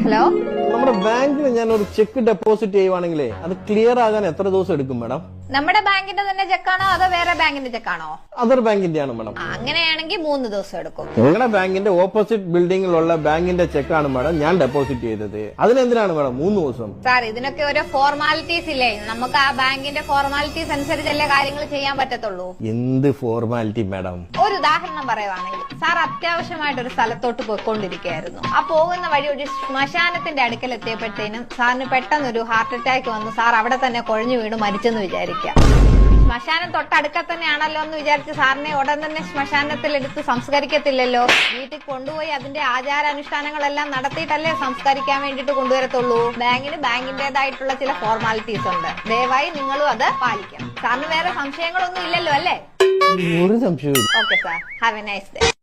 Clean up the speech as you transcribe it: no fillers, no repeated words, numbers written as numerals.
Hello, നമ്മുടെ ബാങ്കിൽ ഞാൻ ഒരു ചെക്ക് ഡെപ്പോസിറ്റ് ചെയ്യുവാണെങ്കിലേ അത് ക്ലിയർ ആകാൻ എത്ര ദിവസം എടുക്കും മാഡം? നമ്മുടെ ബാങ്കിന്റെ തന്നെ ചെക്കാണോ അതോ വേറെ ബാങ്കിന്റെ ചെക്കാണോ? അതർ ബാങ്കിന്റെ ആണ് മാഡം. അങ്ങനെയാണെങ്കിൽ 3 ദിവസം എടുക്കും. നിങ്ങളുടെ ബാങ്കിന്റെ ഓപ്പോസിറ്റ് ബിൽഡിംഗിലുള്ള ബാങ്കിന്റെ ചെക്കാണ് മാഡം ഞാൻ ഡെപ്പോസിറ്റ് ചെയ്തത്. അതിനെന്തിനാണ് മാഡം 3 ദിവസം? സാർ, ഇതിനൊക്കെ ഓരോ ഫോർമാലിറ്റീസ് ഇല്ലേ? നമുക്ക് ആ ബാങ്കിന്റെ ഫോർമാലിറ്റീസ് അനുസരിച്ചല്ലേ കാര്യങ്ങൾ ചെയ്യാൻ പറ്റത്തുള്ളൂ. എന്ത് ഫോർമാലിറ്റി മാഡം? ഒരു ഉദാഹരണം പറയുവാണെങ്കിൽ, സാർ അത്യാവശ്യമായിട്ട് ഒരു സ്ഥലത്തോട്ട് പോയിക്കൊണ്ടിരിക്കുകയായിരുന്നു. ആ പോകുന്ന വഴി ഒരു ശ്മശാനത്തിന്റെ അടുക്കൽ എത്തിയപ്പോഴത്തേനും സാറിന് പെട്ടെന്നൊരു ഹാർട്ട് അറ്റാക്ക് വന്നു. സാർ അവിടെ തന്നെ കുഴഞ്ഞു വീണ് മരിച്ചെന്ന് വിചാരിക്കുക. ശ്മശാനം തൊട്ടടുക്ക തന്നെയാണല്ലോ എന്ന് വിചാരിച്ച് സാറിനെ ഉടൻ തന്നെ ശ്മശാനത്തിൽ എടുത്ത് സംസ്കരിക്കത്തില്ലല്ലോ. വീട്ടിൽ കൊണ്ടുപോയി അതിന്റെ ആചാരാനുഷ്ഠാനങ്ങളെല്ലാം നടത്തിയിട്ടല്ലേ സംസ്കരിക്കാൻ വേണ്ടിട്ട് കൊണ്ടുവരത്തുള്ളൂ. ബാങ്കിന് ബാങ്കിന്റേതായിട്ടുള്ള ചില ഫോർമാലിറ്റീസ് ഉണ്ട്. ദയവായി നിങ്ങളും അത് പാലിക്കണം. സാറിന് വേറെ സംശയങ്ങളൊന്നും ഇല്ലല്ലോ അല്ലേ? ഒരു സംശയവും. Okay sir, have A nice day.